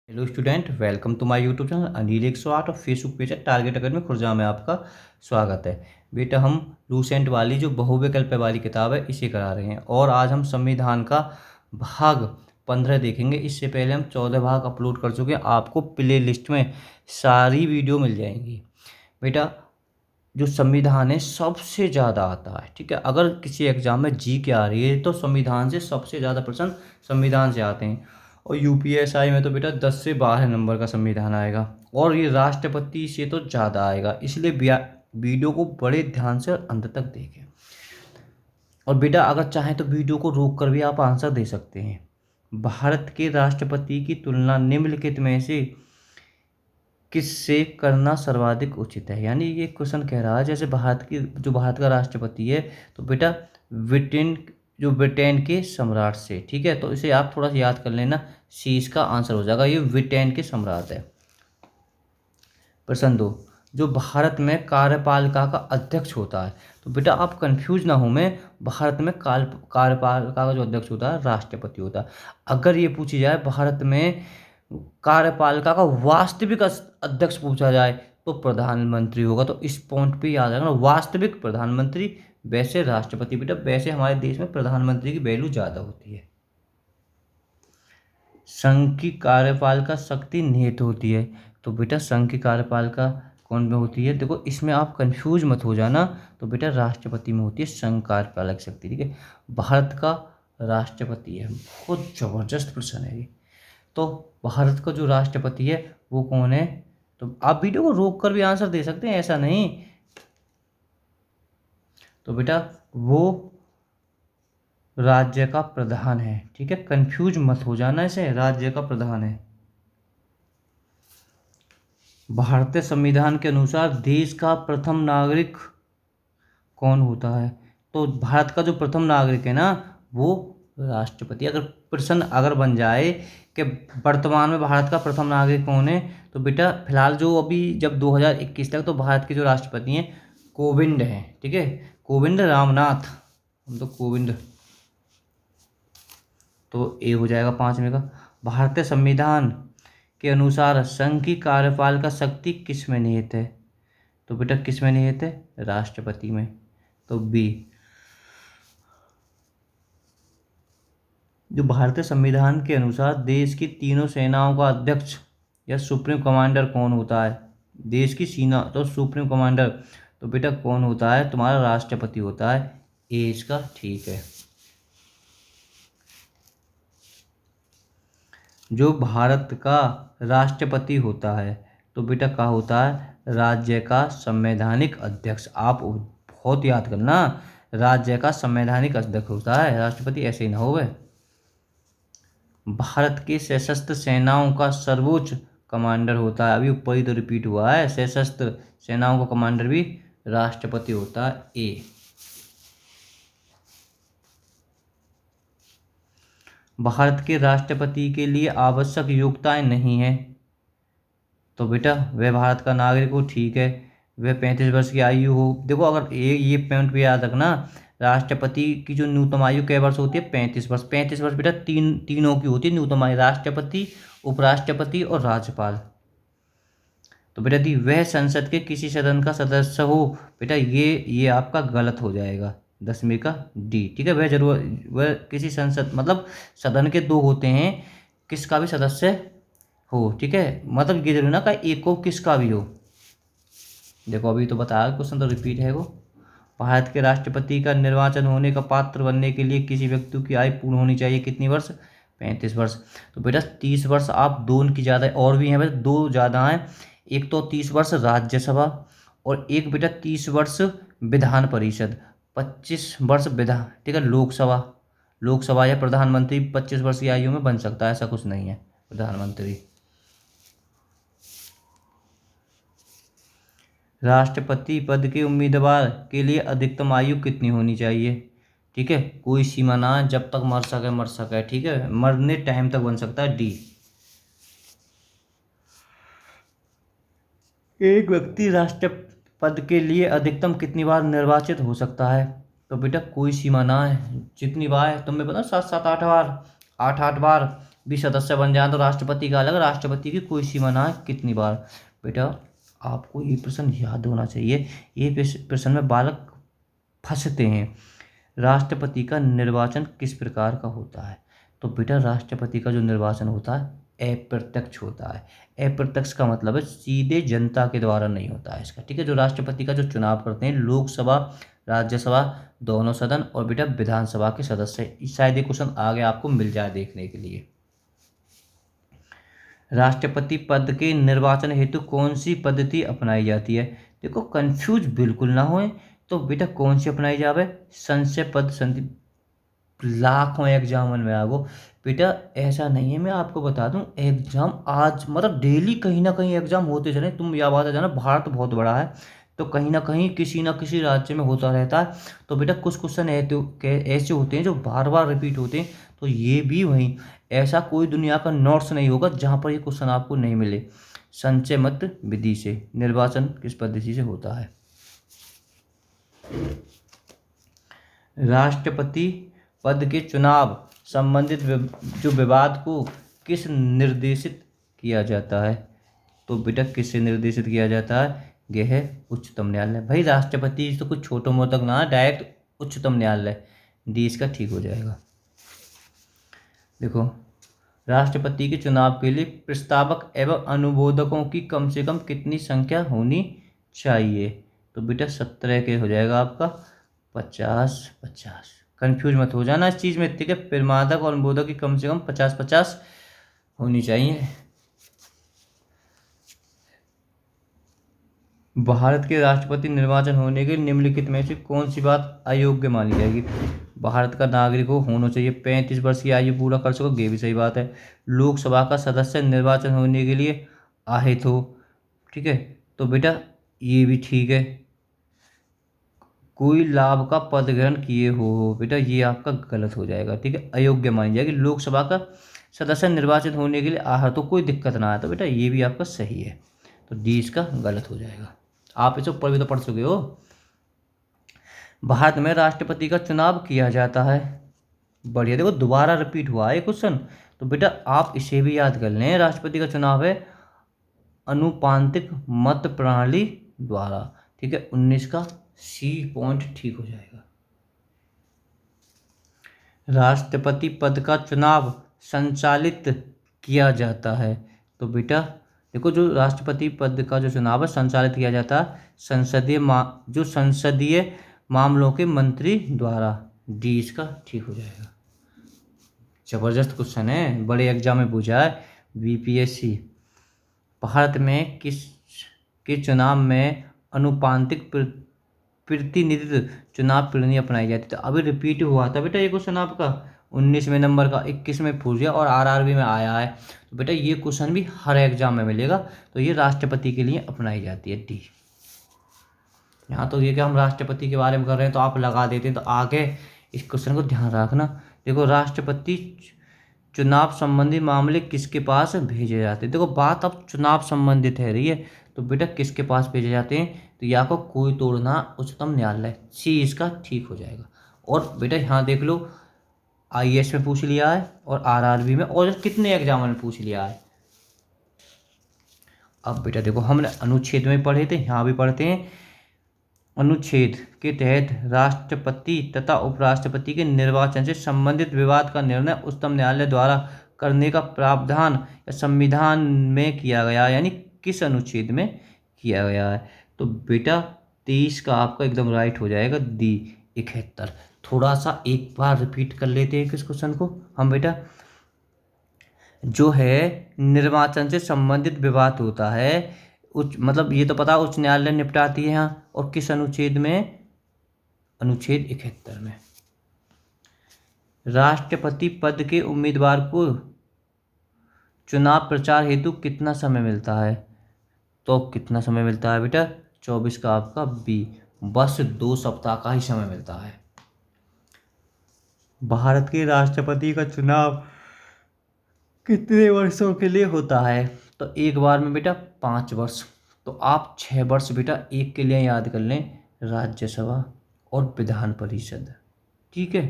Hello student, welcome to my YouTube channel Anil 108 और Facebook page है target academy Khurja में आपका स्वागत है। बेटा, हम लूसेंट वाली जो बहुविकल्प वाली किताब है इसे करा रहे हैं और आज हम संविधान का भाग 15 देखेंगे। इससे पहले हम 14 भाग अपलोड कर चुके हैं, आपको प्ले लिस्ट में सारी वीडियो मिल जाएंगी। बेटा, जो संविधान है सबसे ज़्यादा आता है, ठीक है। अगर किसी एग्जाम में जी के आ रही है तो संविधान से सबसे ज़्यादा प्रश्न संविधान से आते हैं। और यूपीएसआई में तो बेटा 10 से 12 नंबर का संविधान आएगा और ये राष्ट्रपति से तो ज़्यादा आएगा, इसलिए वीडियो को बड़े ध्यान से और अंत तक देखें। और बेटा, अगर चाहें तो वीडियो को रोक कर भी आप आंसर दे सकते हैं। भारत के राष्ट्रपति की तुलना निम्नलिखित में से किससे करना सर्वाधिक उचित है। यानी ये क्वेश्चन कह रहा है जैसे भारत का राष्ट्रपति है तो बेटा ब्रिटेन के सम्राट से, ठीक है। तो इसे आप थोड़ा सा याद कर लेना, सी इसका आंसर हो जाएगा, ये ब्रिटेन के सम्राट है। प्रश्न 2, जो भारत में कार्यपालिका का अध्यक्ष होता है। तो बेटा आप कंफ्यूज ना हो, मैं भारत में कार्यपालिका का जो अध्यक्ष होता है राष्ट्रपति होता है। अगर ये पूछी जाए भारत में कार्यपालिका का वास्तविक अध्यक्ष पूछा जाए तो प्रधानमंत्री होगा, तो इस पॉइंट पे याद रखना, वास्तविक प्रधानमंत्री वैसे राष्ट्रपति। बेटा वैसे हमारे देश में प्रधानमंत्री की वैल्यू ज़्यादा होती है। संघ की कार्यपालिका शक्ति निहित होती है। तो बेटा संघ की कार्यपालिका कौन में होती है, देखो इसमें आप कंफ्यूज मत हो जाना। तो बेटा राष्ट्रपति में होती है संघ कार्यपालक शक्ति, ठीक है। भारत का राष्ट्रपति है, बहुत जबरदस्त प्रश्न है ये। तो भारत का जो राष्ट्रपति है वो कौन है। तो आप वीडियो को रोक कर भी आंसर दे सकते हैं, ऐसा नहीं। तो बेटा वो राज्य का प्रधान है, ठीक है, कंफ्यूज मत हो जाना, इसे राज्य का प्रधान है। भारतीय संविधान के अनुसार देश का प्रथम नागरिक कौन होता है। तो भारत का जो प्रथम नागरिक है ना वो राष्ट्रपति। अगर प्रश्न अगर बन जाए कि वर्तमान में भारत का प्रथम नागरिक कौन है, तो बेटा फिलहाल जो अभी जब 2021 तक तो भारत के जो राष्ट्रपति हैं कोविंद हैं, ठीक है, कोविंद रामनाथ, हम तो कोविंद। तो ए हो जाएगा 5 में का। भारतीय संविधान के अनुसार संघ की कार्यपालिका शक्ति किस में निहित है। तो बेटा किस में निहित है, राष्ट्रपति में। तो बी। जो भारतीय संविधान के अनुसार देश की तीनों सेनाओं का अध्यक्ष या सुप्रीम कमांडर कौन होता है। देश की सेना तो सुप्रीम कमांडर, तो बेटा कौन होता है, तुम्हारा राष्ट्रपति होता है। ए इसका ठीक है। जो भारत का राष्ट्रपति होता है तो बेटा क्या होता है, राज्य का संवैधानिक अध्यक्ष। आप बहुत याद करना, राज्य का संवैधानिक अध्यक्ष होता है, राष्ट्रपति ऐसे ही ना होवे। भारत की सशस्त्र सेनाओं का सर्वोच्च कमांडर होता है, अभी ऊपर ही तो रिपीट हुआ है, सशस्त्र सेनाओं का कमांडर भी राष्ट्रपति होता है। ए। भारत के राष्ट्रपति के लिए आवश्यक योग्यताएं नहीं है। तो बेटा वह भारत का नागरिक हो, ठीक है, वह 35 वर्ष की आयु हो। देखो अगर ये पॉइंट भी याद रखना, राष्ट्रपति की जो न्यूनतम आयु कै वर्ष होती है, 35 वर्ष। 35 वर्ष बेटा तीनों की होती है न्यूनतम आयु, राष्ट्रपति, उपराष्ट्रपति और राज्यपाल। तो बेटा दी वह संसद के किसी सदन का सदस्य हो, बेटा ये आपका गलत हो जाएगा, 10वीं का डी, ठीक है। वह किसी संसद मतलब सदन के दो होते हैं, किसका भी सदस्य हो, ठीक है, मतलब ये जरूरी ना का एक को किसका भी हो। देखो अभी तो बताया क्वेश्चन, तो रिपीट है वो। भारत के राष्ट्रपति का निर्वाचन होने का पात्र बनने के लिए किसी व्यक्ति की आयु पूर्ण होनी चाहिए कितनी वर्ष, 35 वर्ष। तो बेटा 30 वर्ष, आप दो उनकी ज़्यादा और भी हैं, बस दो ज़्यादा हैं। एक तो 30 वर्ष राज्यसभा और एक बेटा 30 वर्ष विधान परिषद, 25 वर्ष विधान, ठीक है, लोकसभा या प्रधानमंत्री 25 वर्ष की आयु में बन सकता है, ऐसा कुछ नहीं है प्रधानमंत्री। राष्ट्रपति पद के उम्मीदवार के लिए अधिकतम आयु कितनी होनी चाहिए, ठीक है, कोई सीमा ना है, जब तक मर सके, ठीक है, मरने टाइम तक बन सकता है। डी। एक व्यक्ति राष्ट्रपति के लिए अधिकतम कितनी बार निर्वाचित हो सकता है। तो बेटा कोई सीमा ना है, जितनी बार तुम्हें पता, 7 7 8 बार, 8 8 बार, भी सदस्य बन जाए तो राष्ट्रपति का अलग, राष्ट्रपति की कोई सीमा ना है कितनी बार। बेटा आपको ये प्रश्न याद होना चाहिए, ये प्रश्न में बालक फंसते हैं। राष्ट्रपति का निर्वाचन किस प्रकार का होता है? तो बेटा राष्ट्रपति का जो निर्वाचन होता है अप्रत्यक्ष होता है। अप्रत्यक्ष का मतलब है सीधे जनता के द्वारा नहीं होता है इसका, ठीक है। जो राष्ट्रपति का जो चुनाव करते हैं लोकसभा राज्यसभा दोनों सदन और बेटा विधानसभा के सदस्य। शायद ये क्वेश्चन आगे आपको मिल जाए देखने के लिए। राष्ट्रपति पद के निर्वाचन हेतु कौन सी पद्धति अपनाई जाती है? देखो कंफ्यूज बिल्कुल ना होए, तो बेटा कौन सी अपनाई जावे? संशय पद संधि। लाखों एग्जाम में आगो बेटा, ऐसा नहीं है। मैं आपको बता दूं एग्जाम आज मतलब डेली कहीं ना कहीं एग्जाम होते चले। तुम यह बात है जाना, भारत बहुत बड़ा है तो कहीं ना किसी राज्य में होता रहता है। तो बेटा कुछ क्वेश्चन ऐसे होते हैं जो बार बार रिपीट होते हैं, तो ये भी वहीं। ऐसा कोई दुनिया का नोट्स नहीं होगा जहाँ पर ये क्वेश्चन आपको नहीं मिले। संचय मत विधि से निर्वाचन किस पद्धति से होता है? राष्ट्रपति पद के चुनाव संबंधित जो विवाद को किस निर्देशित किया जाता है? तो बेटा किससे निर्देशित किया जाता है? यह है उच्चतम न्यायालय। भाई राष्ट्रपति तो कुछ छोटा मोटा ना, डायरेक्ट उच्चतम न्यायालय। डी इसका ठीक हो जाएगा। देखो राष्ट्रपति के चुनाव के लिए प्रस्तावक एवं अनुमोदकों की कम से कम कितनी संख्या होनी चाहिए? तो बेटा 17 के हो जाएगा आपका 50-50। कंफ्यूज मत हो जाना इस चीज़ में, ठीक है। प्रमादक और अनुमोदक की कम से कम 50-50 होनी चाहिए। भारत के राष्ट्रपति निर्वाचन होने के निम्नलिखित में से कौन सी बात अयोग्य मानी जाएगी? भारत का नागरिक होना चाहिए, 35 वर्ष की आयु पूरा कर सको, ये भी सही बात है। लोकसभा का सदस्य निर्वाचन होने के लिए आहित हो, ठीक है, तो बेटा ये भी ठीक है। कोई लाभ का पद ग्रहण किए हो, बेटा ये आपका गलत हो जाएगा, ठीक है, अयोग्य मानी जाएगी। लोकसभा का सदस्य निर्वाचित होने के लिए आहार तो कोई दिक्कत ना आए, तो बेटा ये भी आपका सही है। तो डी इसका गलत हो जाएगा। आप इसे ऊपर भी तो पढ़ चुके हो। भारत में राष्ट्रपति का चुनाव किया जाता है, बढ़िया। देखो दोबारा रिपीट हुआ है क्वेश्चन, तो बेटा आप इसे भी याद कर लें। राष्ट्रपति का चुनाव है अनुपातिक मत प्रणाली द्वारा, ठीक है। 19 का सी पॉइंट ठीक हो जाएगा। राष्ट्रपति पद का चुनाव संचालित किया जाता है, तो बेटा देखो जो राष्ट्रपति पद का जो चुनाव है संचालित किया जाता है संसदीय मामलों के मंत्री द्वारा। डी इसका ठीक हो जाएगा। जबरदस्त क्वेश्चन है, बड़े एग्जाम में पूछा है बीपीएससी। भारत में किस के चुनाव में अनुपातिक प्रतिनिधित्व चुनाव प्रणाली अपनाई जाती? तो अभी रिपीट हुआ था बेटा ये क्वेश्चन आपका 19वें नंबर का, 21 में पूछ गया और आरआरबी में आया है। तो बेटा ये क्वेश्चन भी हर एग्जाम में मिलेगा। तो ये राष्ट्रपति के लिए अपनाई जाती है, डी। यहाँ तो ये कि हम राष्ट्रपति के बारे में कर रहे हैं तो आप लगा देते हैं, तो आगे इस क्वेश्चन को ध्यान रखना। देखो राष्ट्रपति चुनाव संबंधी मामले किसके पास भेजे जाते हैं? देखो बात अब चुनाव संबंधित है रही है, तो बेटा किसके पास भेजे जाते हैं? तो या को कोई तोड़ना उच्चतम न्यायालय, सी इसका ठीक हो जाएगा। और बेटा यहाँ देख लो आईएएस में पूछ लिया है और आरआरबी में, और कितने एग्जाम में पूछ लिया है। अब बेटा देखो हमने अनुच्छेद में पढ़े थे, यहाँ भी पढ़ते हैं। अनुच्छेद के तहत राष्ट्रपति तथा उपराष्ट्रपति के निर्वाचन से संबंधित विवाद का निर्णय उच्चतम न्यायालय द्वारा करने का प्रावधान या संविधान में किया गया, यानी किस अनुच्छेद में किया गया है? तो बेटा 23 का आपका एकदम राइट हो जाएगा, डी 71। थोड़ा सा एक बार रिपीट कर लेते हैं किस क्वेश्चन को हम बेटा। जो है निर्वाचन से संबंधित विवाद होता है उच्च मतलब ये तो पता उच्च न्यायालय निपटाती है यहाँ, और किस अनुच्छेद में? अनुच्छेद 71 में। राष्ट्रपति पद के उम्मीदवार को चुनाव प्रचार हेतु कितना समय मिलता है? तो कितना समय मिलता है बेटा? 24 का आपका बी, बस 2 सप्ताह का ही समय मिलता है। भारत के राष्ट्रपति का चुनाव कितने वर्षों के लिए होता है? तो एक बार में बेटा 5 वर्ष। तो आप 6 वर्ष बेटा एक के लिए याद कर लें, राज्यसभा और विधान परिषद, ठीक है।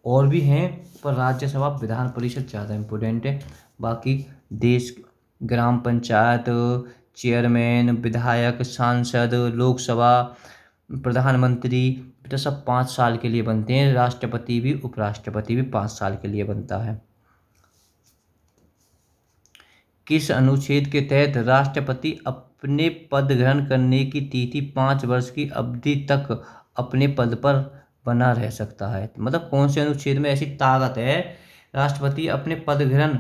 और भी हैं, पर राज्यसभा विधान परिषद ज़्यादा इम्पोर्टेंट है। बाकी देश, ग्राम पंचायत, चेयरमैन, विधायक, सांसद, लोकसभा, प्रधानमंत्री, बेटा सब 5 साल के लिए बनते हैं। राष्ट्रपति भी, उपराष्ट्रपति भी 5 साल के लिए बनता है। किस अनुच्छेद के तहत राष्ट्रपति अपने पद ग्रहण करने की तिथि 5 वर्ष की अवधि तक अपने पद पर बना रह सकता है? मतलब कौन से अनुच्छेद में ऐसी ताकत है राष्ट्रपति अपने पद ग्रहण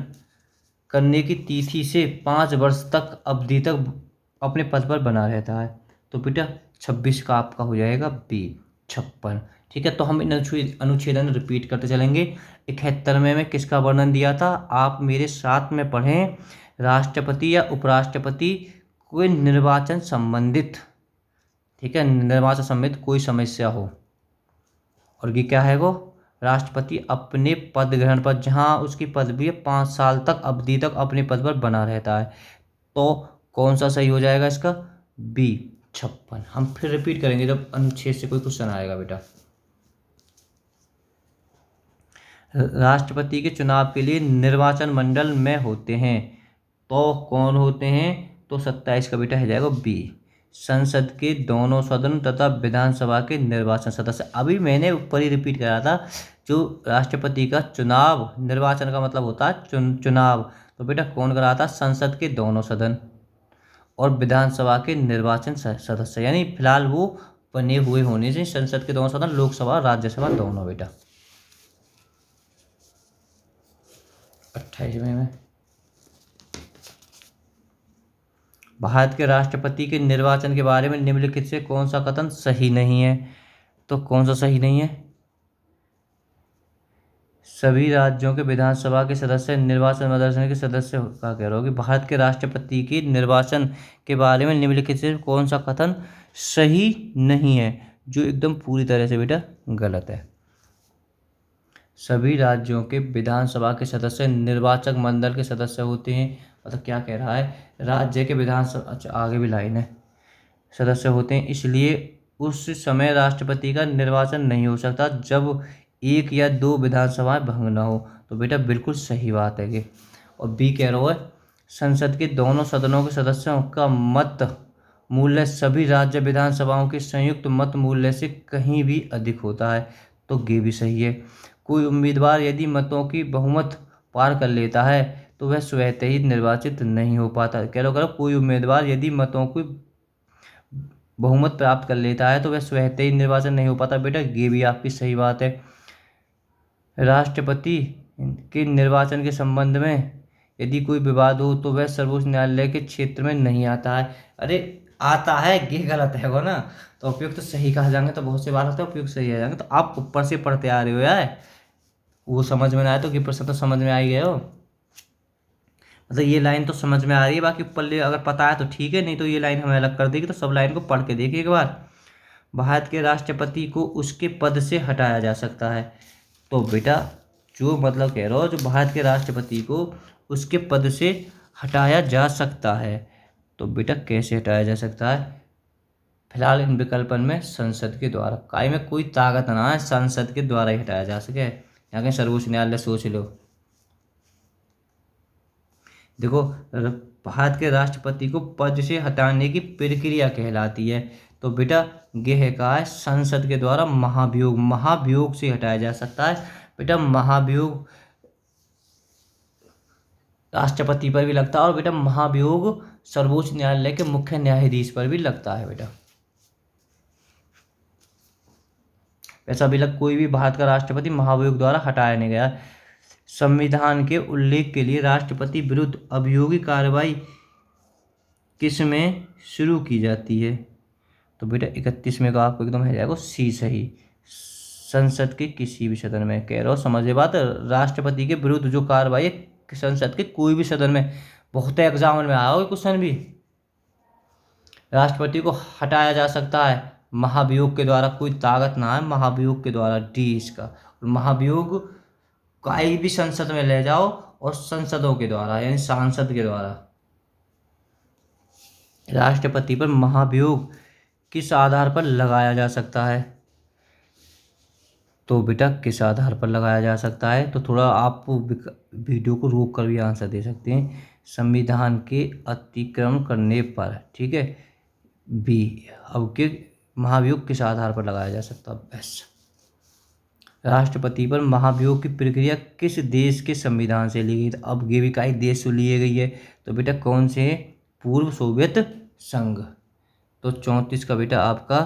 करने की तिथि से 5 वर्ष तक अवधि तक अपने पद पर बना रहता है? तो बेटा 26 का आपका हो जाएगा बी, 56। ठीक है, तो हम इन अनुच्छेदन रिपीट करते चलेंगे। 71वें में किसका वर्णन दिया था? आप मेरे साथ में पढ़ें। राष्ट्रपति या उपराष्ट्रपति कोई निर्वाचन संबंधित, ठीक है, निर्वाचन संबंधित कोई समस्या हो, और ये क्या है वो, राष्ट्रपति अपने पद ग्रहण पर, जहाँ उसकी पदवी है 5 साल तक अवधि तक अपने पद पर बना रहता है। तो कौन सा सही हो जाएगा इसका? बी, 56। हम फिर रिपीट करेंगे जब अनुच्छेद से कोई क्वेश्चन आएगा बेटा। राष्ट्रपति के चुनाव के लिए निर्वाचन मंडल में होते हैं, तो कौन होते हैं? तो 27 का बेटा हो जाएगा बी, संसद के दोनों सदन तथा विधानसभा के निर्वाचन सदस्य। अभी मैंने ऊपर ही रिपीट करा था, जो राष्ट्रपति का चुनाव, निर्वाचन का मतलब होता है चुनाव, तो बेटा कौन कराता? संसद के दोनों सदन और विधानसभा के निर्वाचन सदस्य, यानी फिलहाल वो बने हुए होने से संसद के दोनों सदन, लोकसभा राज्यसभा दोनों बेटा। 28वें में भारत के राष्ट्रपति के निर्वाचन के बारे में निम्नलिखित से कौन सा कथन सही नहीं है? तो कौन सा सही नहीं है? सभी राज्यों के विधानसभा के सदस्य निर्वाचन प्रदर्शन के सदस्य का कह रहा हो कि भारत के राष्ट्रपति के निर्वाचन के बारे में निम्नलिखित से कौन सा कथन सही नहीं है? जो एकदम पूरी तरह से बेटा गलत है। सभी राज्यों के विधानसभा के सदस्य निर्वाचक मंडल के सदस्य होते हैं। मतलब क्या कह रहा है? राज्य के विधानसभा, अच्छा आगे भी लाइन है, सदस्य होते हैं, इसलिए उस समय राष्ट्रपति का निर्वाचन नहीं हो सकता जब 1 या 2 विधानसभाएं भंग न हो। तो बेटा बिल्कुल सही बात है ये। और बी कह रहा है संसद के दोनों सदनों के सदस्यों का मत मूल्य सभी राज्य विधानसभाओं के संयुक्त मत मूल्य से कहीं भी अधिक होता है। तो ये भी सही है। कोई उम्मीदवार यदि मतों की बहुमत पार कर लेता है तो वह स्वतः ही निर्वाचित नहीं हो पाता। कह लो कोई उम्मीदवार यदि मतों की बहुमत प्राप्त कर लेता है तो वह स्वतः ही निर्वाचन नहीं हो पाता। बेटा ये भी आपकी सही बात है। राष्ट्रपति के निर्वाचन के संबंध में यदि कोई विवाद हो तो वह सर्वोच्च न्यायालय के क्षेत्र में नहीं आता है। अरे आता है, ये गलत है वो ना। तो उपयुक्त तो सही कहा जाएंगे तो बहुत सी बार होता है उपयुक्त सही आ जाएंगे। तो आप ऊपर से पढ़ते आ रहे हो यार, वो समझ में ना आए तो ये प्रश्न तो समझ में आ ही गए हो। मतलब ये लाइन तो समझ में आ रही है, बाकी ऊपर अगर पता है तो ठीक है, नहीं तो ये लाइन हमें अलग कर देगी। तो सब लाइन को पढ़ के देखिए एक बार। भारत के राष्ट्रपति को उसके पद से हटाया जा सकता है। तो बेटा जो मतलब कह रहा हो, जो भारत के राष्ट्रपति को उसके पद से हटाया जा सकता है, तो बेटा कैसे हटाया जा सकता है? फिलहाल इन विकल्पन में संसद के द्वारा, काय में कोई ताकत ना है संसद के द्वारा ही हटाया जा सके। यहाँ के सर्वोच्च न्यायालय सोच लो। देखो भारत के राष्ट्रपति को पद से हटाने की प्रक्रिया कहलाती है। तो बेटा यह कहा है संसद के द्वारा महाभियोग, महाभियोग से हटाया जा सकता है। बेटा महाभियोग राष्ट्रपति पर भी लगता है और बेटा महाभियोग सर्वोच्च न्यायालय के मुख्य न्यायाधीश पर भी लगता है। बेटा ऐसा भी कोई भी भारत का राष्ट्रपति महाभियोग द्वारा हटाया नहीं गया। संविधान के उल्लेख के लिए राष्ट्रपति विरुद्ध अभियोगी कार्रवाई किस में शुरू की जाती है? तो बेटा 31 का आपको एकदम है जाएगा सी सही, संसद के किसी भी सदन में। कह रहा हो समझे बात, राष्ट्रपति के विरुद्ध जो कार्रवाई है संसद के कोई भी सदन में। बहुत एग्जाम में आया हो क्वेश्चन भी। राष्ट्रपति को हटाया जा सकता है महाभियोग के द्वारा, कोई ताकत ना है महाभियोग के द्वारा, डी इसका। महाभियोग कोई भी संसद में ले जाओ और संसदों के द्वारा यानी सांसद के द्वारा। राष्ट्रपति पर महाभियोग किस आधार पर लगाया जा सकता है? तो बेटा किस आधार पर लगाया जा सकता है, तो थोड़ा आप वीडियो को रोक कर भी आंसर दे सकते हैं। संविधान के अतिक्रमण करने पर, ठीक है। बी, अब के महाभियोग किस आधार पर लगाया जा सकता है। बस राष्ट्रपति पर महाभियोग की प्रक्रिया किस देश के संविधान से ली गई। तो अब ये भी का एक देश से ली गई है, तो बेटा कौन से, पूर्व सोवियत संघ। तो 34 का बेटा आपका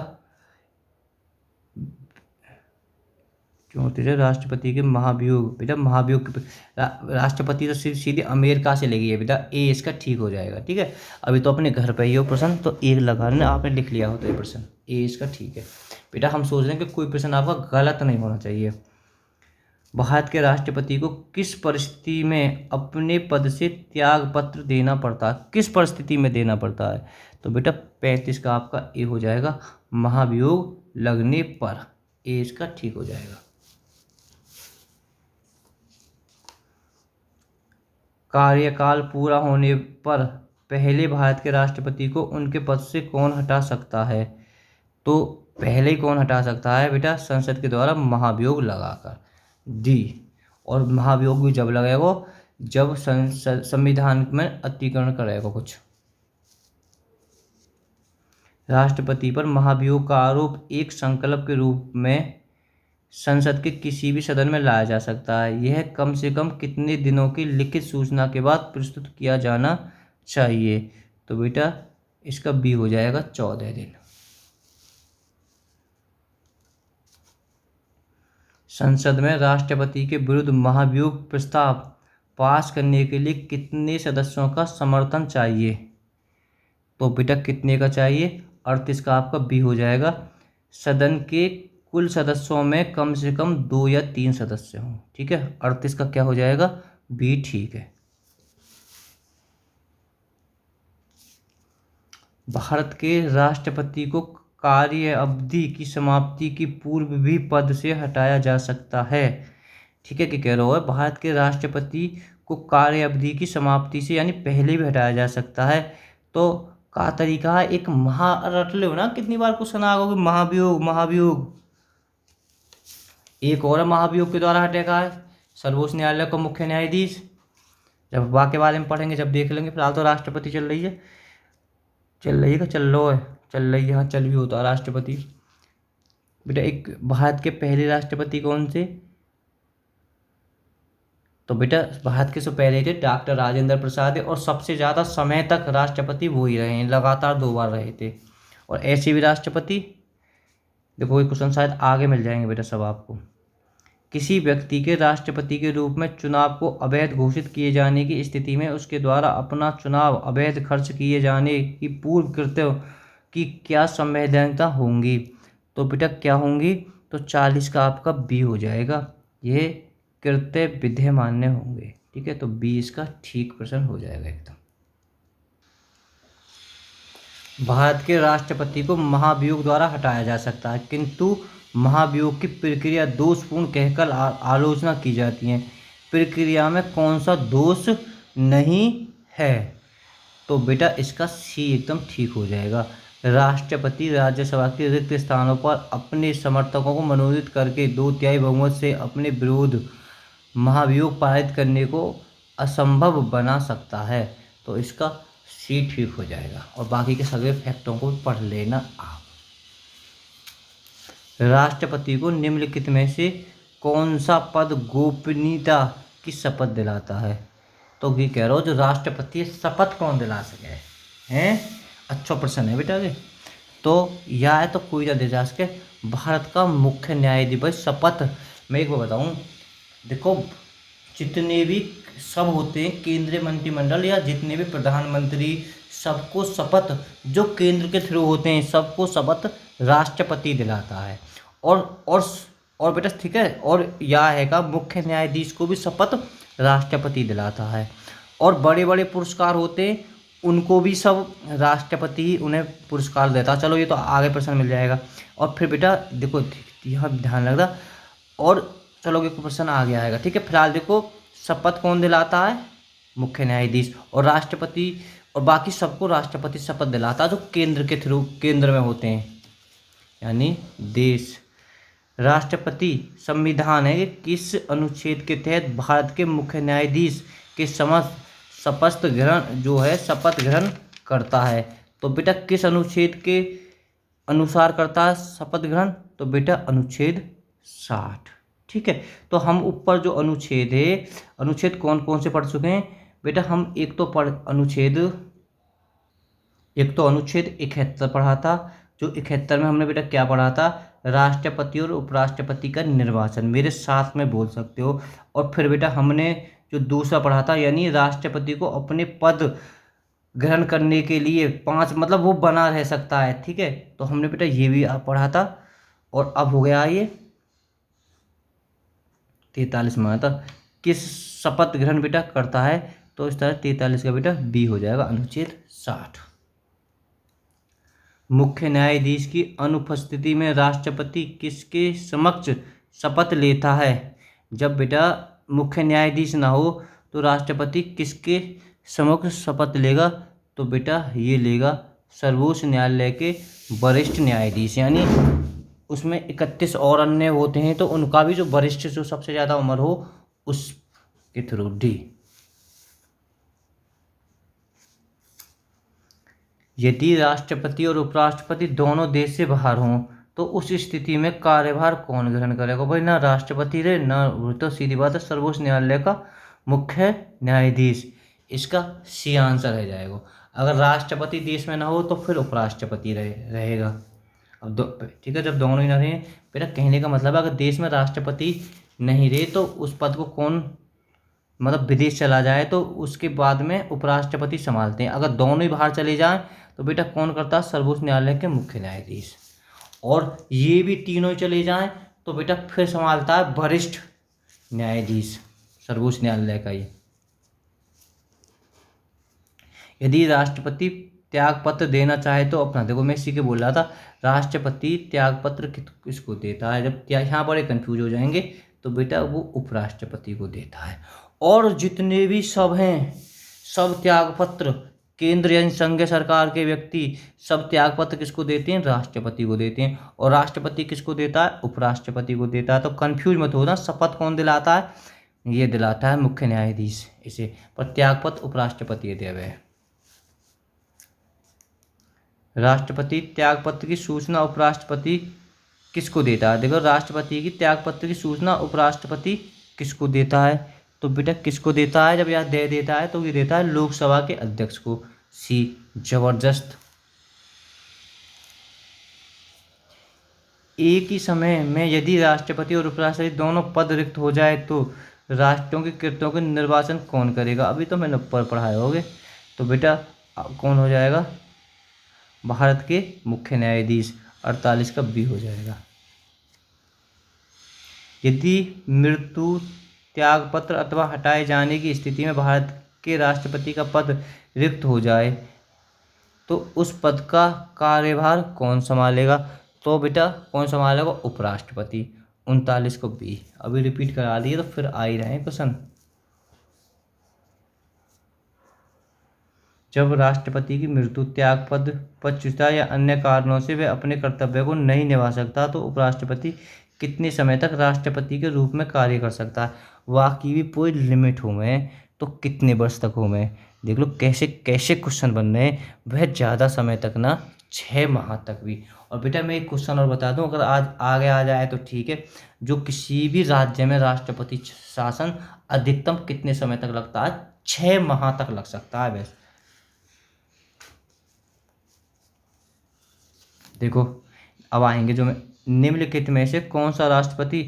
34 राष्ट्रपति के महाभियोग। बेटा महाभियोग राष्ट्रपति तो सीधे अमेरिका से ले गई है बेटा, ए इसका ठीक हो जाएगा, ठीक है। अभी तो अपने घर पे ही हो प्रश्न, तो एक लगाने आपने लिख लिया हो तो ये प्रश्न ए इसका ठीक है। बेटा हम सोच रहे हैं कि कोई प्रश्न आपका गलत नहीं होना चाहिए। भारत के राष्ट्रपति को किस परिस्थिति में अपने पद से त्याग पत्र देना पड़ता है, किस परिस्थिति में देना पड़ता है। तो बेटा 35 का आपका ए हो जाएगा, महाभियोग लगने पर, ए इसका ठीक हो जाएगा। कार्यकाल पूरा होने पर पहले भारत के राष्ट्रपति को उनके पद से कौन हटा सकता है। तो पहले ही कौन हटा सकता है बेटा, संसद के द्वारा महाभियोग लगाकर, डी। और महाभियोग भी जब लगेगा जब संविधान में अतिक्रमण करेगा कुछ। राष्ट्रपति पर महाभियोग का आरोप एक संकल्प के रूप में संसद के किसी भी सदन में लाया जा सकता है। यह कम से कम कितने दिनों की लिखित सूचना के बाद प्रस्तुत किया जाना चाहिए। तो बेटा इसका बी हो जाएगा 14 दिन। संसद में राष्ट्रपति के विरुद्ध महाभियोग प्रस्ताव पास करने के लिए कितने सदस्यों का समर्थन चाहिए। तो बेटा कितने का चाहिए, 38 का आपका बी हो जाएगा। सदन के कुल सदस्यों में कम से कम 2 या 3 सदस्य हों, ठीक है। 38 का क्या हो जाएगा, बी ठीक है। भारत के राष्ट्रपति को कार्य अवधि की समाप्ति की पूर्व भी पद से हटाया जा सकता है, ठीक है। क्या कह रहा है, भारत के राष्ट्रपति को कार्य अवधि की समाप्ति से यानी पहले भी हटाया जा सकता है। तो का तरीका है, एक रट लो ना, कितनी बार क्वेश्चन आ गया महाभियोग महाभियोग। एक और महाभियोग के द्वारा हटेगा है सर्वोच्च न्यायालय का मुख्य न्यायाधीश। जब बाकी बारे में पढ़ेंगे जब देख लेंगे, फिलहाल तो राष्ट्रपति चल रही है, चल रही है, चल लो है, चल रही है, हाँ चल भी होता है राष्ट्रपति। बेटा एक भारत के पहले राष्ट्रपति कौन से, तो बेटा भारत के से पहले थे डॉक्टर राजेंद्र प्रसाद है, और सबसे ज़्यादा समय तक राष्ट्रपति वो ही रहे हैं, लगातार 2 बार रहे थे। और ऐसे भी राष्ट्रपति, देखो ये क्वेश्चन शायद आगे मिल जाएंगे बेटा सब आपको। किसी व्यक्ति के राष्ट्रपति के रूप में चुनाव को अवैध घोषित किए जाने की स्थिति में उसके द्वारा अपना चुनाव अवैध खर्च किए जाने की पूर्व कृत्य की क्या संवैधानिकता होंगी। तो बेटा क्या होंगी, तो 40 का आपका बी हो जाएगा, ये कृत्य विधिमान्य होंगे, ठीक है। तो बी इसका ठीक प्रश्न हो जाएगा एकदम। भारत के राष्ट्रपति को महाभियोग द्वारा हटाया जा सकता है, किंतु महाभियोग की प्रक्रिया दोषपूर्ण कहकर आलोचना की जाती है। प्रक्रिया में कौन सा दोष नहीं है। तो बेटा इसका सी एकदम ठीक हो जाएगा। राष्ट्रपति राज्यसभा के रिक्त स्थानों पर अपने समर्थकों को मनोनीत करके 2/3 बहुमत से अपने विरोध महाभियोग पारित करने को असंभव बना सकता है। तो इसका सी ठीक हो जाएगा, और बाकी के सभी फैक्टों को पढ़ लेना आप। राष्ट्रपति को निम्नलिखित में से कौन सा पद गोपनीयता की शपथ दिलाता है। तो ये कह रहा हो जो राष्ट्रपति शपथ कौन दिला सके हैं, अच्छा प्रश्न है बेटा ये। तो या है तो कोई ना दे जा सके, भारत का मुख्य न्यायाधीश शपथ। मैं एक बार बताऊँ, देखो जितने भी सब होते हैं केंद्रीय मंत्रिमंडल या जितने भी प्रधानमंत्री, सबको शपथ जो केंद्र के थ्रू होते हैं सबको शपथ राष्ट्रपति दिलाता है। और बेटा ठीक है, और यह हैगा मुख्य न्यायाधीश को भी शपथ राष्ट्रपति दिलाता है। और बड़े बड़े पुरस्कार होते हैं उनको भी सब राष्ट्रपति ही उन्हें पुरस्कार देता है। चलो ये तो आगे प्रश्न मिल जाएगा। और फिर बेटा देखो यहाँ ध्यान रखना, और चलो एक प्रश्न आ गया आएगा, ठीक है। फिलहाल देखो शपथ कौन दिलाता है, मुख्य न्यायाधीश, और राष्ट्रपति, और बाकी सबको राष्ट्रपति शपथ दिलाता है जो केंद्र के थ्रू केंद्र में होते हैं, यानी देश। राष्ट्रपति संविधान है कि किस अनुच्छेद के तहत भारत के मुख्य न्यायाधीश के समक्ष शपथ ग्रहण करता है। तो बेटा किस अनुच्छेद के अनुसार करता है शपथ ग्रहण? तो बेटा अनुच्छेद 60। ठीक है, तो हम ऊपर जो अनुच्छेद है, अनुच्छेद कौन कौन से पढ़ चुके हैं बेटा? हम एक तो अनुच्छेद 71 पढ़ा था। जो 71 में हमने बेटा क्या पढ़ा था? राष्ट्रपति और उपराष्ट्रपति का निर्वाचन, मेरे साथ में बोल सकते हो। और फिर बेटा हमने जो दूसरा पढ़ा था, यानी राष्ट्रपति को अपने पद ग्रहण करने के लिए 5 मतलब वो बना रह सकता है। ठीक है, तो हमने बेटा ये भी पढ़ा था। और अब हो गया ये 43 में था, किस शपथ ग्रहण बेटा करता है? तो इस तरह 43 का बेटा बी हो जाएगा, अनुच्छेद 60। मुख्य न्यायाधीश की अनुपस्थिति में राष्ट्रपति किसके समक्ष शपथ लेता है? जब बेटा मुख्य न्यायाधीश ना हो तो राष्ट्रपति किसके समक्ष शपथ लेगा? तो बेटा ये लेगा सर्वोच्च न्यायालय के वरिष्ठ न्यायाधीश, यानी उसमें 31 और अन्य होते हैं, तो उनका भी जो वरिष्ठ जो सबसे ज़्यादा उम्र हो उसके थ्रू। डी, यदि राष्ट्रपति और उपराष्ट्रपति दोनों देश से बाहर हों तो उस स्थिति में कार्यभार कौन ग्रहण करेगा? भाई ना राष्ट्रपति रहे ना, तो सीधी बात है सर्वोच्च न्यायालय का मुख्य न्यायाधीश। इसका सी आंसर रह जाएगा। अगर राष्ट्रपति देश में ना हो तो फिर उपराष्ट्रपति रहेगा। अब ठीक है, जब दोनों ही ना रहे, बेटा कहने का मतलब है अगर देश में राष्ट्रपति नहीं रहे तो उस पद को कौन, मतलब विदेश चला जाए तो उसके बाद में उपराष्ट्रपति संभालते हैं। अगर दोनों ही बाहर चले जाएं तो बेटा कौन करता है? सर्वोच्च न्यायालय के मुख्य न्यायाधीश। और ये भी तीनों ही चले जाएं तो बेटा फिर संभालता है वरिष्ठ न्यायाधीश, सर्वोच्च न्यायालय का ही। यदि राष्ट्रपति त्यागपत्र देना चाहे तो अपना, देखो मैं इसी के बोल रहा था, राष्ट्रपति त्यागपत्र किसको देता है? जब यहाँ बड़े कंफ्यूज हो जाएंगे तो बेटा वो उपराष्ट्रपति को देता है। और जितने भी सब हैं, सब त्यागपत्र केंद्र यानी संघ सरकार के व्यक्ति सब त्यागपत्र किसको देते हैं? राष्ट्रपति को देते हैं। और राष्ट्रपति किसको देता है? उपराष्ट्रपति को देता है। तो कंफ्यूज मत होना, शपथ कौन दिलाता है? ये दिलाता है मुख्य न्यायाधीश इसे, पर त्यागपत्र उपराष्ट्रपति दे हुए। राष्ट्रपति त्यागपत्र की सूचना उपराष्ट्रपति किसको देता है? देखो राष्ट्रपति की त्यागपत्र की सूचना उपराष्ट्रपति किसको देता है? तो बेटा किसको देता है? जब यह दे देता है तो ये देता है लोकसभा के अध्यक्ष को। सी, जबरदस्त। एक ही समय में यदि राष्ट्रपति और उपराष्ट्रपति दोनों पद रिक्त हो जाए तो राष्ट्रों के कृत्यों के निर्वाचन कौन करेगा? अभी तो मैंने ऊपर पढ़ाए होगे। तो बेटा कौन हो जाएगा? भारत के मुख्य न्यायाधीश। 48 का बी हो जाएगा। यदि मृत्यु, त्यागपत्र अथवा हटाए जाने की स्थिति में भारत के राष्ट्रपति का पद रिक्त हो जाए तो उस पद का कार्यभार कौन संभालेगा? तो बेटा कौन संभालेगा? उपराष्ट्रपति। 39 को बी। अभी रिपीट करा दिए तो फिर आ ही रहे हैं क्वेश्चन। जब राष्ट्रपति की मृत्यु, त्यागपद, पदच्युता या अन्य कारणों से वह अपने कर्तव्य को नहीं निभा सकता तो उपराष्ट्रपति कितने समय तक राष्ट्रपति के रूप में कार्य कर सकता है? वाकई भी कोई लिमिट हो में तो कितने वर्ष तक हो में? देख लो कैसे कैसे क्वेश्चन बन रहे हैं। वह ज़्यादा समय तक ना, 6 माह तक भी। और बेटा मैं एक क्वेश्चन और बता दूं, अगर आज आगे आ जाए तो ठीक है, जो किसी भी राज्य में राष्ट्रपति शासन अधिकतम कितने समय तक लगता है? 6 माह तक लग सकता है वैसे। देखो अब आएंगे जो मैं, निम्नलिखित में से कौन सा राष्ट्रपति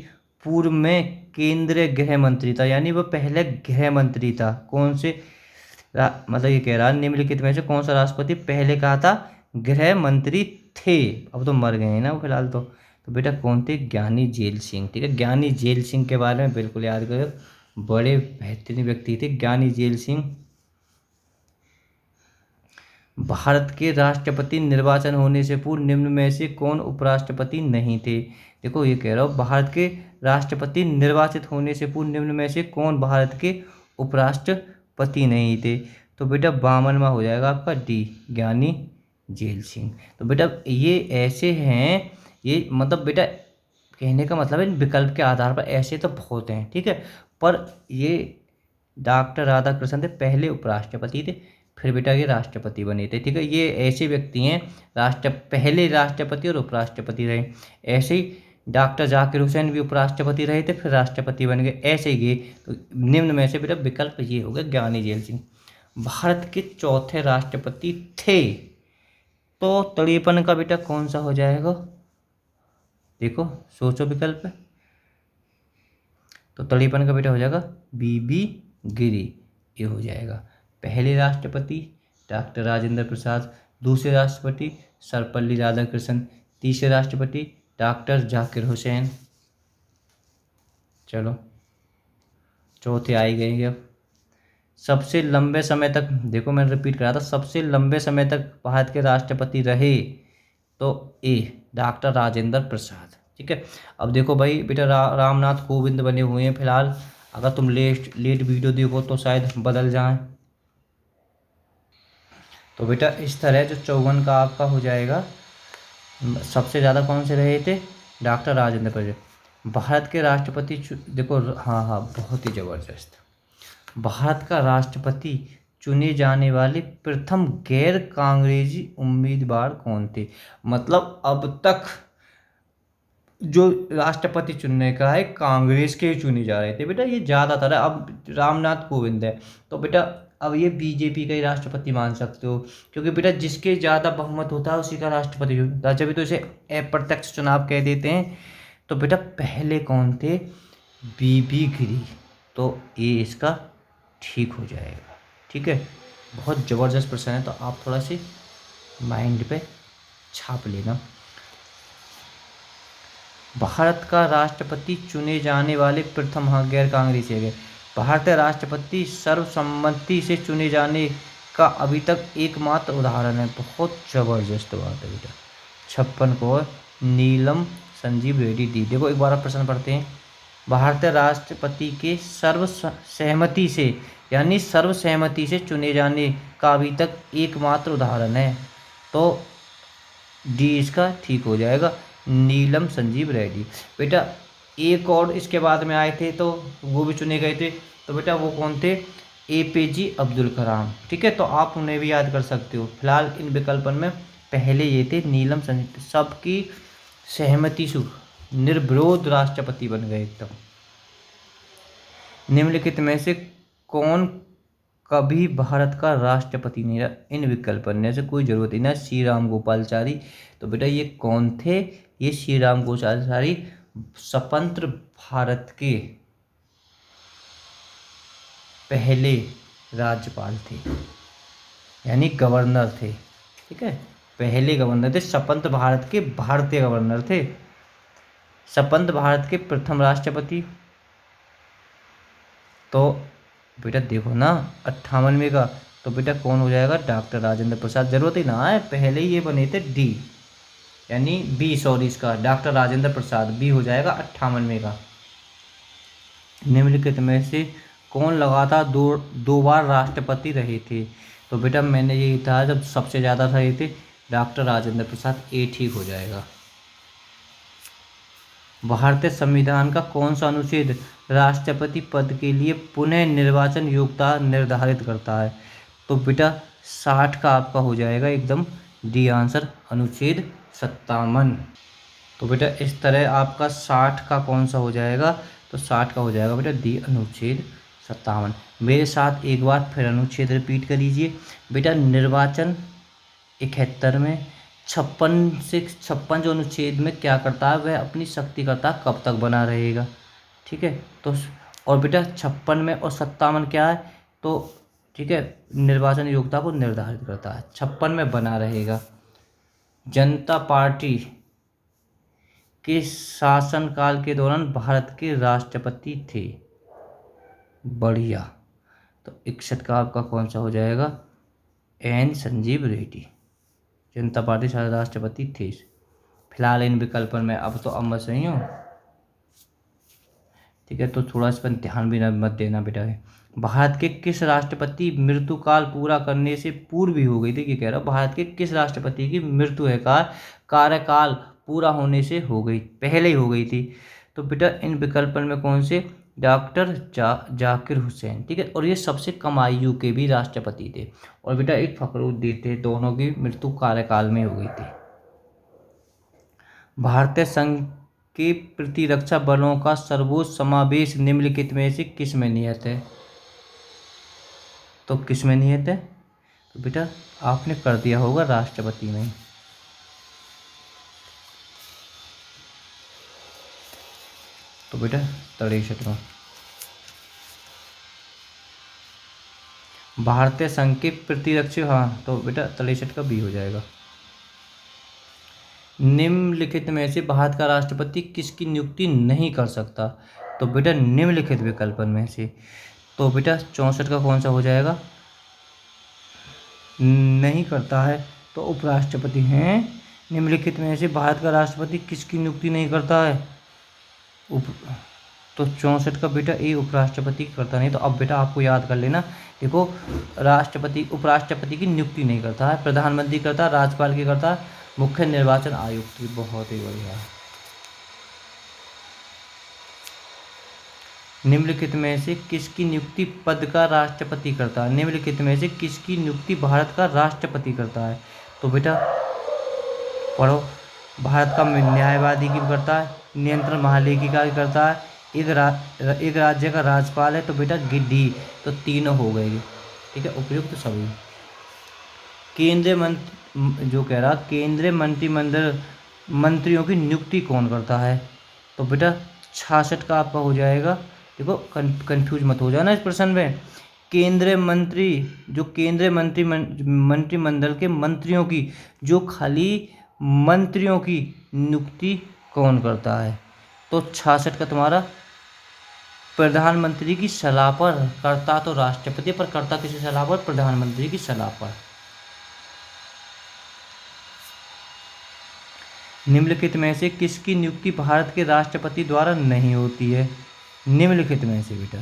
पूर्व में केंद्रीय गृह मंत्री था? यानी वो पहले गृह मंत्री था। कौन से मतलब ये कह रहा है निम्नलिखित में से कौन सा राष्ट्रपति पहले कहा था गृह मंत्री थे? अब तो मर गए हैं ना वो फिलहाल तो बेटा कौन थे? ज्ञानी जेल सिंह। ठीक है, ज्ञानी जेल सिंह के बारे में बिल्कुल याद करो, बड़े बेहतरीन व्यक्ति थे ज्ञानी जेल सिंह। भारत के राष्ट्रपति निर्वाचन होने से पूर्व निम्न में से कौन उपराष्ट्रपति नहीं थे? देखो ये कह रहा हूँ भारत के राष्ट्रपति निर्वाचित होने से पूर्व निम्न में से कौन भारत के उपराष्ट्रपति नहीं थे? तो बेटा 52वां हो जाएगा आपका डी, ज्ञानी जेल सिंह। तो बेटा ये ऐसे हैं, ये मतलब बेटा कहने का मतलब है इन विकल्प के आधार पर ऐसे तो बहुत हैं, ठीक है, पर ये डॉक्टर राधाकृष्णन थे, पहले उपराष्ट्रपति थे, फिर बेटा ये राष्ट्रपति बने थे, ठीक है। ये ऐसे व्यक्ति हैं पहले राष्ट्रपति और उपराष्ट्रपति रहे। ऐसे ही डॉक्टर जाकिर हुसैन भी उपराष्ट्रपति रहे थे, फिर राष्ट्रपति बन गए, ऐसे ही गए। तो निम्न में से बेटा विकल्प ये हो गया ज्ञानी जैल सिंह। भारत के चौथे राष्ट्रपति थे, तो तड़ीपन का बेटा कौन सा हो जाएगा? देखो सोचो विकल्प, तो तड़ीपन का बेटा हो जाएगा बीबी गिरी, ये हो जाएगा। पहले राष्ट्रपति डॉक्टर राजेंद्र प्रसाद, दूसरे राष्ट्रपति सर्वपल्ली राधाकृष्णन, तीसरे राष्ट्रपति डॉक्टर जाकिर हुसैन। चलो चौथे आई गए अब। सबसे लंबे समय तक, देखो मैंने रिपीट करा था, सबसे लंबे समय तक भारत के राष्ट्रपति रहे तो ए डॉक्टर राजेंद्र प्रसाद, ठीक है। अब देखो भाई बेटा रामनाथ कोविंद बने हुए हैं फिलहाल, अगर तुम लेट वीडियो देखो तो शायद बदल जाए। तो बेटा इस तरह जो 54 का आपका हो जाएगा, सबसे ज़्यादा कौन से रहे थे? डॉक्टर राजेंद्र प्रसाद। भारत के राष्ट्रपति देखो, हाँ बहुत ही ज़बरदस्त। भारत का राष्ट्रपति चुने जाने वाले प्रथम गैर कांग्रेसी उम्मीदवार कौन थे? मतलब अब तक जो राष्ट्रपति चुनने का है कांग्रेस के चुने जा रहे थे बेटा, ये ज़्यादातर है। अब रामनाथ कोविंद है, तो बेटा अब ये बीजेपी का ही राष्ट्रपति मान सकते हो, क्योंकि बेटा जिसके ज़्यादा बहुमत होता है उसी का राष्ट्रपति होता है, जब तो इसे अप्रत्यक्ष चुनाव कह देते हैं। तो बेटा पहले कौन थे? बीबी गिरी, तो ये इसका ठीक हो जाएगा, ठीक है। बहुत ज़बरदस्त प्रश्न है, तो आप थोड़ा सी माइंड पे छाप लेना। भारत का राष्ट्रपति चुने जाने वाले प्रथम, हाँ गैर कांग्रेसी है, भारतीय राष्ट्रपति सर्वसम्मति से चुने जाने का अभी तक एकमात्र उदाहरण है। बहुत ज़बरदस्त बात है बेटा। 56 को नीलम संजीव रेड्डी दी। देखो एक बार आप प्रश्न पढ़ते हैं। भारतीय राष्ट्रपति के सर्वसहमति से, यानी सर्वसहमति से चुने जाने का अभी तक एकमात्र उदाहरण है, तो डी इसका ठीक हो जाएगा, नीलम संजीव रेड्डी। बेटा एक और इसके बाद में आए थे तो वो भी चुने गए थे, तो बेटा वो कौन थे? एपीजे अब्दुल कलाम, ठीक है। तो आप उन्हें भी याद कर सकते हो। फिलहाल इन विकल्पन में पहले ये थे नीलम संजीव, सबकी सहमति से निर्विरोध राष्ट्रपति बन गए एकदम। निम्नलिखित में से कौन कभी भारत का राष्ट्रपति नहीं रहा? इन विकल्प पढ़ने से कोई जरूरत ही ना। श्री राम गोपालचारी, तो बेटा ये कौन थे? ये श्री राम गोपालचारी स्वतंत्र भारत के पहले राज्यपाल थे, यानी गवर्नर थे, ठीक है। पहले गवर्नर थे, स्वतंत्र भारत के भारतीय गवर्नर थे। स्वतंत्र भारत के प्रथम राष्ट्रपति, तो बेटा देखो ना 58वें का, तो बेटा कौन हो जाएगा? डॉक्टर राजेंद्र प्रसाद। जरूरत ही ना है, पहले ही ये बने थे डी, यानी बी, सॉरी इसका डॉक्टर राजेंद्र प्रसाद, बी हो जाएगा 58वें का। निम्नलिखित में से कौन लगातार दो बार राष्ट्रपति रहे थे? तो बेटा मैंने यही था, जब सबसे ज़्यादा रहे थे डॉक्टर राजेंद्र प्रसाद, ए ठीक हो जाएगा। भारतीय संविधान का कौन सा अनुच्छेद राष्ट्रपति पद के लिए पुनः निर्वाचन योग्यता निर्धारित करता है? तो बेटा 60 का आपका हो जाएगा एकदम डी आंसर, अनुच्छेद 57। तो बेटा इस तरह आपका 60 का कौन सा हो जाएगा? तो 60 का हो जाएगा बेटा डी, अनुच्छेद 57। मेरे साथ एक बार फिर अनुच्छेद रिपीट कर लीजिए बेटा। निर्वाचन 71 में 56 जो अनुच्छेद में क्या करता है, वह अपनी शक्ति करता है कब तक बना रहेगा, ठीक है। तो और बेटा 56 में और 57 क्या है? तो ठीक है, निर्वाचन योग्यता को निर्धारित करता है, 56 में बना रहेगा। जनता पार्टी के शासनकाल के दौरान भारत के राष्ट्रपति थे, बढ़िया। तो 61 का आपका कौन सा हो जाएगा? एन संजीव रेड्डी, जनता पार्टी से राष्ट्रपति थे। फिलहाल इन विकल्पों में अब तो अमर सही हो, ठीक है। तो थोड़ा इस पर ध्यान भी मत देना बेटा है। भारत के किस राष्ट्रपति मृत्यु काल पूरा करने से पूर्व ही हो गई थी, ये कह रहा हूँ, भारत के किस राष्ट्रपति की मृत्यु है का कार्यकाल पूरा होने से हो गई, पहले ही हो गई थी। तो बेटा इन विकल्पों में कौन से? डॉक्टर जाकिर हुसैन, ठीक है। और ये सबसे कम आयु के भी राष्ट्रपति थे। और बेटा एक फखरुद्दीन थे, दोनों की मृत्यु कार्यकाल में हो गई थी। भारतीय संघ के प्रतिरक्षा बलों का सर्वोच्च समावेश निम्नलिखित में से किस में नियत है? तो किस में नियत है? तो बेटा आपने कर दिया होगा राष्ट्रपति में। तो बेटा 63वां। भारतीय संघ के प्रतिरक्षा, हाँ तो बेटा 63 का बी हो जाएगा। निम्नलिखित में से भारत का राष्ट्रपति किसकी नियुक्ति नहीं कर सकता? तो बेटा निम्नलिखित विकल्पों में से, तो बेटा 64 का कौन सा हो जाएगा? नहीं करता है तो उपराष्ट्रपति हैं। निम्नलिखित में से भारत का राष्ट्रपति किसकी नियुक्ति नहीं करता है? तो 64 का बेटा ए उपराष्ट्रपति करता नहीं। तो अब बेटा आपको याद कर लेना, देखो राष्ट्रपति उपराष्ट्रपति की नियुक्ति नहीं करता है, प्रधानमंत्री करता है, राज्यपाल की करता है, मुख्य निर्वाचन आयुक्त की। बहुत ही बढ़िया। निम्नलिखित में से किसकी नियुक्ति पद का राष्ट्रपति करता है? निम्नलिखित में से किसकी नियुक्ति भारत का राष्ट्रपति करता है? तो बेटा पढ़ो, भारत का न्यायवादी की करता है, नियंत्रण महालेखिका की करता है, एक राज्य का राज्यपाल है। तो बेटा डी, तो तीनों हो गए, ठीक है, उपयुक्त सभी। केंद्रीय मंत्री जो कह रहा, केंद्रीय मंत्रिमंडल मंत्रियों की नियुक्ति कौन करता है? तो बेटा 66 का आपका हो जाएगा। देखो कंफ्यूज मत हो जाना इस प्रश्न में। केंद्रीय मंत्री, जो केंद्रीय मंत्रिमंडल के मंत्रियों की, जो खाली मंत्रियों की नियुक्ति कौन करता है? तो 66 का तुम्हारा प्रधानमंत्री की सलाह पर, करता तो राष्ट्रपति पर, करता किसी सलाह पर? प्रधानमंत्री की सलाह पर। निम्नलिखित में से किसकी नियुक्ति भारत के राष्ट्रपति द्वारा नहीं होती है? निम्नलिखित में से बेटा,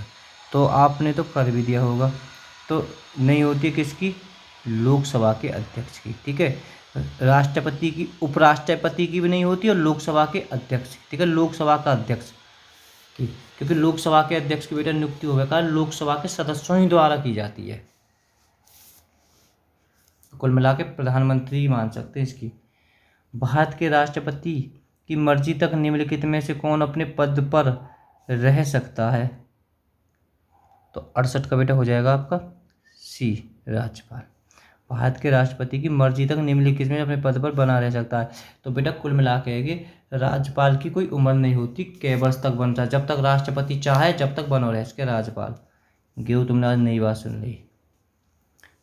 तो आपने तो कर भी दिया होगा। तो नहीं होती है किसकी? लोकसभा के अध्यक्ष की, ठीक है। राष्ट्रपति की, उपराष्ट्रपति की भी नहीं होती और लोकसभा के अध्यक्ष, ठीक है, लोकसभा का अध्यक्ष की, क्योंकि लोकसभा के अध्यक्ष की बेटा नियुक्ति होगा लोकसभा के सदस्यों ही द्वारा की जाती है। कुल मिला के प्रधानमंत्री मान सकते हैं इसकी। भारत के राष्ट्रपति की मर्जी तक निम्नलिखित में से कौन अपने पद पर रह सकता है? तो 68 का बेटा हो जाएगा आपका सी, राज्यपाल। भारत के राष्ट्रपति की मर्जी तक निम्नलिखित में अपने पद पर बना रह सकता है। तो बेटा कुल मिला के राज्यपाल की कोई उम्र नहीं होती, कै वर्ष तक बनता है, जब तक राष्ट्रपति चाहे जब तक बनो रहे इसके राज्यपाल। गेहूँ तुमने आज नई बात सुन ली।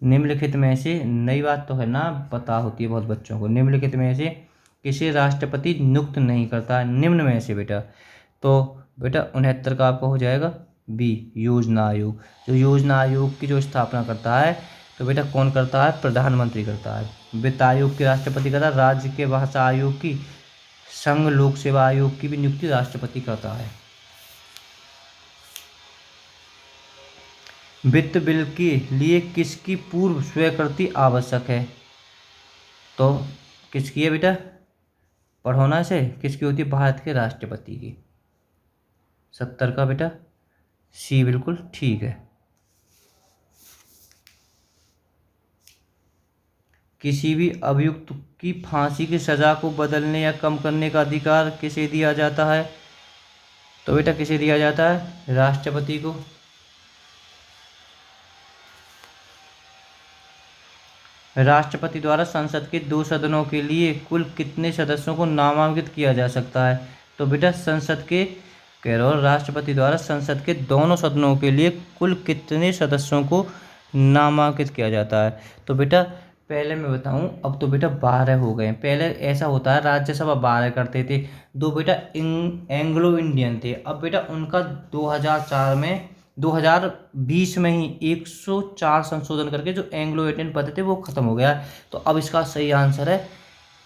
निम्नलिखित में से, नई बात तो है ना, पता होती है बहुत बच्चों को। निम्नलिखित में से किसे राष्ट्रपति नियुक्त नहीं करता? निम्न में से बेटा, तो बेटा 69 का आपका हो जाएगा बी, योजना आयोग। जो योजना आयोग की जो स्थापना करता है तो बेटा कौन करता है? प्रधानमंत्री करता है। वित्त आयोग की राष्ट्रपति करता है। राज्य के भाषा आयोग की, संघ लोक सेवा आयोग की भी नियुक्ति राष्ट्रपति करता है। वित्त बिल के लिए किसकी पूर्व स्वीकृति आवश्यक है? तो किसकी है बेटा? पढ़ो ना इसे, किसकी होती है? भारत के राष्ट्रपति की। 70 का बेटा सी बिल्कुल ठीक है। किसी भी अभियुक्त की फांसी की सजा को बदलने या कम करने का अधिकार किसे दिया जाता है? तो बेटा किसे दिया जाता है? राष्ट्रपति को। राष्ट्रपति द्वारा संसद के 2 सदनों के लिए कुल कितने सदस्यों को नामांकित किया जा सकता है? तो बेटा संसद के, कह रहा हूँ, राष्ट्रपति द्वारा संसद के दोनों सदनों के लिए कुल कितने सदस्यों को नामांकित किया जाता है? तो बेटा पहले मैं बताऊं, अब तो बेटा 12 हो गए। पहले ऐसा होता है राज्यसभा 12 करते थे, दो बेटा एंग्लो इंडियन थे। अब बेटा उनका 2020 में ही 104 संशोधन करके जो एंग्लो इंडियन पद थे वो खत्म हो गया। तो अब इसका सही आंसर है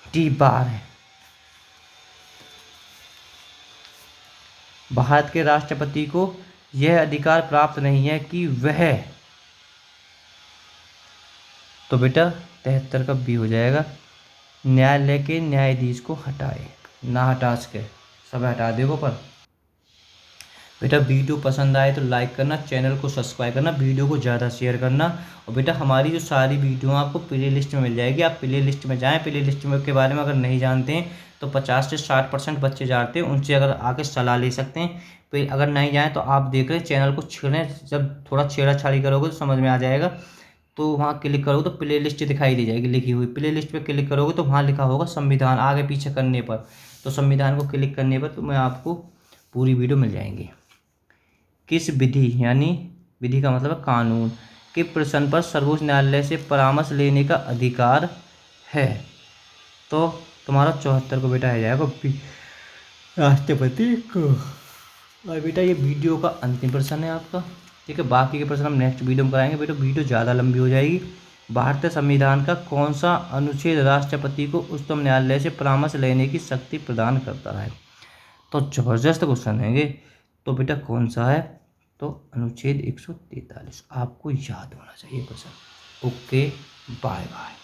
डी, 12। भारत के राष्ट्रपति को यह अधिकार प्राप्त नहीं है कि वह, तो बेटा 73 का बी हो जाएगा, न्यायालय के न्यायाधीश को हटाए। ना हटा सके सब हटा देगो पर। बेटा वीडियो पसंद आए तो लाइक करना, चैनल को सब्सक्राइब करना, वीडियो को ज़्यादा शेयर करना। और बेटा हमारी जो सारी वीडियो आपको प्ले लिस्ट में मिल जाएगी, आप प्ले लिस्ट में जाएँ। प्ले लिस्ट में के बारे में अगर नहीं जानते हैं तो 50 से 60% बच्चे जानते हैं, उनसे अगर आके सलाह ले सकते हैं। फिर अगर नहीं जाएँ तो आप देख रहे चैनल को छेड़ें, जब थोड़ा छेड़ा छाड़ी करोगे तो समझ में आ जाएगा। तो वहाँ क्लिक करोगे तो प्ले लिस्ट दिखाई दी जाएगी लिखी हुई, प्ले लिस्ट पर क्लिक करोगे तो वहाँ लिखा होगा संविधान, आगे पीछे करने पर तो संविधान को क्लिक करने पर तुम्हें आपको पूरी वीडियो मिल जाएंगी। किस विधि, यानी विधि का मतलब है कानून, के प्रश्न पर सर्वोच्च न्यायालय से परामर्श लेने का अधिकार है? तो तुम्हारा 74 को बेटा आ जाएगा राष्ट्रपति को। और बेटा ये वीडियो का अंतिम प्रश्न है आपका, ठीक है। बाकी के प्रश्न हम नेक्स्ट वीडियो में कराएंगे। बेटा वीडियो ज़्यादा लंबी हो जाएगी। भारतीय संविधान का कौन सा अनुच्छेद राष्ट्रपति को उच्चतम न्यायालय से परामर्श लेने की शक्ति प्रदान करता है? तो ज़बरदस्त क्वेश्चन है ये। तो बेटा कौन सा है? तो अनुच्छेद 143 आपको याद होना चाहिए क्वेश्चन। Okay, bye bye.